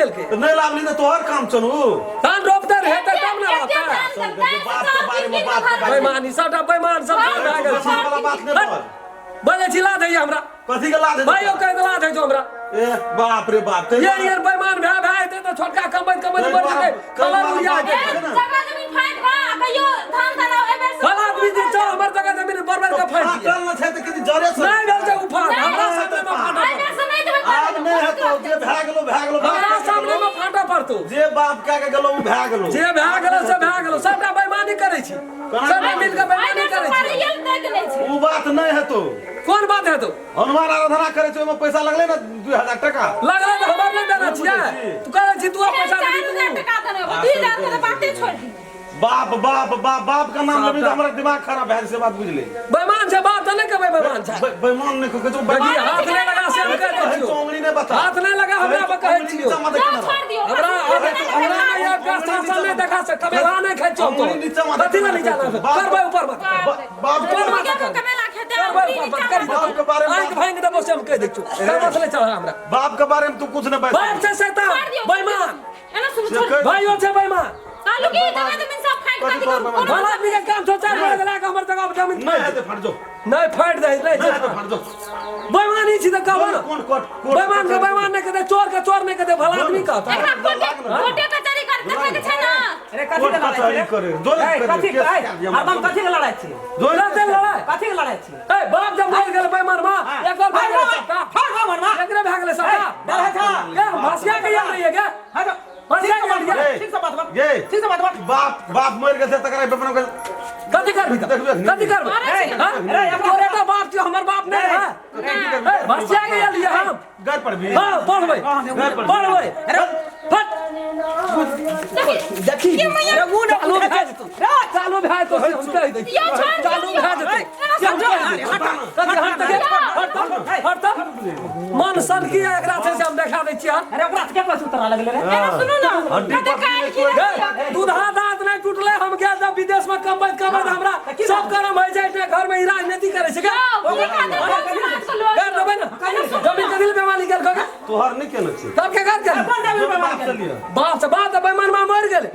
केलके नहीं लावली ना तोहर काम चलू धान रोपते रहे त तब ना होता बात के बारे में बात के बारे में बेईमानी सबटा बेईमान सब भए गेल छी वाला बात नहीं बोल बोले छिला दे हमरा कथी के ला दे भाइयो कह दला दे जो हमरा ए बाप रे बाप ये बेईमान भए त छोटका कमर कमर बढ़ जेते कलर उड़िया जेते जगह जमीन फाइट बा कहियो धान दाना एबे भला आदमी जे छ हमर जगह जमीन बरबर के फाइट दिया चल न छै त किती जरे से नहीं भेल छै उफान हमरा सामने में फाटा आइ से नहीं देबे आज नहीं है तो जे भाग गेलो हमरा सामने में फाटा पड़तो जे बाप का के गेलो उ भाग गेलो जे भए गेलो से भए गेलो सबटा बेईमानी करै छी सबटा मिल के बेईमानी करै छी रियल देख ले छै उ बात नहीं है तो कोन बात है तो हनुमान आराधना करे छै ओमे पैसा लगले ना 2000 टका लगले त हमरा नहीं देना छियै तू करै छी तू पैसा दे 4000 टका देने 2000 के बातें छोड़ दी बाप बाप बाप बाप का नाम लेबी हमरा दिमाग खराब भए से बात बुझ ले बेईमान छै बात नहीं कहबै बेईमान छै बेईमान ने कहै छौ बेईमान हाथ नहीं लगा से हम कह दै छियो चोंगली ने बता हाथ नहीं लगा हमरा कहै छियो छोड़ दियो हमरा ये गाछ नहीं देखा से कबेला नहीं खाइ छौ तो कथि में नहीं जाना करबै ऊपर मत बाप ऊपर मत कबेला खेते करबै ऊपर मत करी बाप के बारे में आंख भांग देबो से हम कह दै छियो का मसले चल हमरा बाप के बारे में तू कुछ न बता बाप से शैतान बेईमान एना सुन छोड़ भाइयों से बेईमान आलू की जगह जमीन सब फाइट कर दी भला आदमी के काम छोड़ लगा के हमर जगह जमीन नहीं है तो फट जो नहीं फाइट दे नहीं फट जो बेईमानी छी त कहबो ना कौन कोट बेईमान के बेईमान नहीं कहते चोर के चोर नहीं कहते भला आदमी कहता एकरा कोटे कचहरी कर देखे के छै ना अरे कथि के लड़ाई करे दो कथि हरदम कथि के लड़ाई छी लड़ते लड़ाई कथि के लड़ाई छी ए बाप जब मर गेल बेईमान मां एक और भाग गेल सबका फाड़ मरना एकरे भाग गेल सबका डर है था क्या भासिया के याद रही है क्या हटो भासिया के याद है ठीक से बात बात ये ठीक से बात बात बाप बाप मर गए तकरा बेपन के कथि कर भी कथि कर अरे तोरे तो बाप जो हमर बाप नहीं है भासिया के याद लिया हम घर पर भी हां पढ़बै पढ़बै अरे फट देखी अरे वो ना चालू भए जेतौ चालू भए तो हम कह दै चालू भए जेतौ कथि हट मन सन की एकरा से हम देखा दै छियै अरे ओकरा के पास उतरा लगले रे एना सुनो ना कते काल की दूधा दांत नहीं टूटले हम गए जब विदेश में कमबैत हमरा सब करम हो जाए छै घर में ही राजनीति करे छै कर देबै ना जमीन के दिल बेमानी कर खगा तोहर नहीं केना छै तब के कर कर बाप से बात बेमान में मर गेल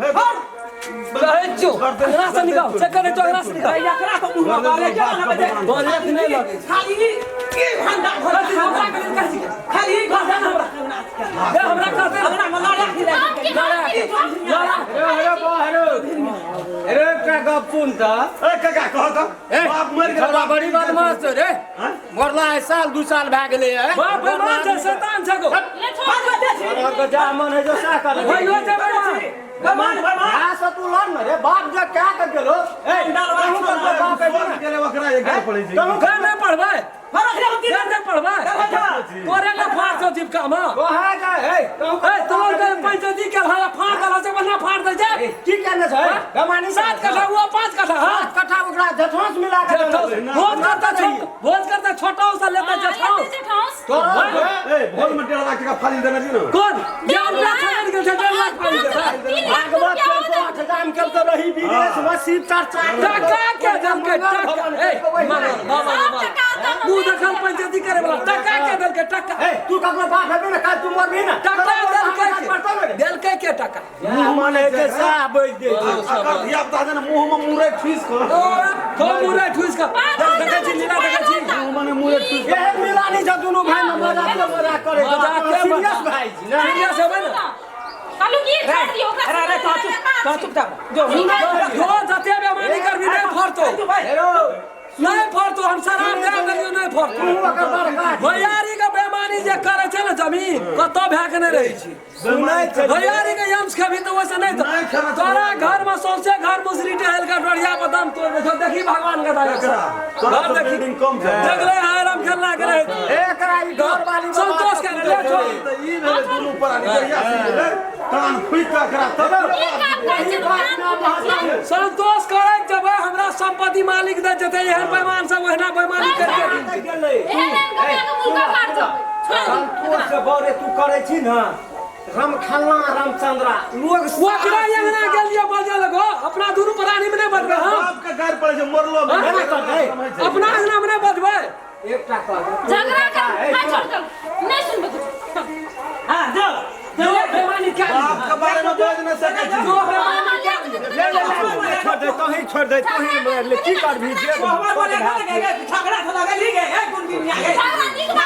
कहै छियो एकरा से निकाल चेक करे तो एकरा से निकाल एकरा तो मुंह मारे क्या ना बजे बोले कि नहीं लगे खाली की भंडा खाली भंडा हमरा कहते हमरा मलाड़ा खिला अरे का गप सुन त ए काका कह त बाप मर गेल छोरा बड़ी बदमाश छ रे मरला है साल 2 साल भए गेलै है बाप बेमान छै शैतान छै गो के जा मन है जो सा कर भाइयो छै बेमान आ से तू लड़ न रे बाप जे क्या कर गेलो ए कहूं कर बाप बाप गेले ओकरा एक घर पड़ै छै कहूं घर नहीं पढ़बै नहीं पढ़बै तोरे ले फाड़ छौ चिपका में कहा जा है ए तोर के पंचायती के हला फाड़ दला से बना फाड़ दे छै की कहने छै गमानी 7 कट्ठा हुआ 5 कट्ठा हां कट्ठा ओकरा जठोस मिला के भोज करता छोटा सा लेता जठाउस तो ए भोज में 1.5 लाख टका फाली देना जी न कौन ये हमरा छोड़ के 1.5 लाख फाड़ी देता भागवत के 8000 के तो रही विदेश में शिव चर्चा टका के दम के टका ए बाबा तू देखल पंचायती करे वाला टका के दल के टका ए तू ककरो बाप है ना काल तू मर भी ना टका दल के टका मुंह माने के साह बैठ दे अकर धिया पुता देना मुंह में मुरे ठुस कर तो मुरे ठुस का देखै छी नीला देखै छी मुंह में मुरे ठुस ये मिलानी छ दुनु भाई में मजाक करे सीरियस भाई छी ना सीरियस है ना आलू की छोड़ दियो अरे अरे का चुप था जो जो जते बेमानी करबी नहीं फरतो हेरो नहीं फरतो हम शराब दे देलियो नहीं फरतो तू अगर बड़का भैयारी के बेमानी जे करे छै ना जमीन कतो भए के नहीं रही छी सुनै छै भैयारी के यंश खबी तो वैसे नहीं तो तोरा घर में सौंसे घर मुसरी टहल का डोरिया बदाम तोड़ दे देखी भगवान का दया घर देखी दिन कम छै जगले आराम खेलना करे एकरा ई घर वाली संतोष के ले छोड़ त ई भेले दुनु पर आनी कहिया से कान फुइक के एकरा तब संतोष करे जब हमरा संपत्ति मालिक दे जते एहन बेईमान सब ओहना बेईमानी करके गेलै संतोष से बड़े तू करे छी ना रामखल्ला रामचंद्रा लोग ओकरा यंगना गेलिए बजे लगो अपना दुनु प्राणी में नहीं बजबे हम बाप के घर पड़े छै मरलो अपना अंगना में नहीं बजबे एकटा कह झगड़ा कर छोड़ कर नहीं सुनबे हां जो बेईमानी बेच न सकै छी छोड़ दे तू ही की कर भी जे हमारे बोले झगड़ा तो लगा ली गए गुंडी नहीं आ गए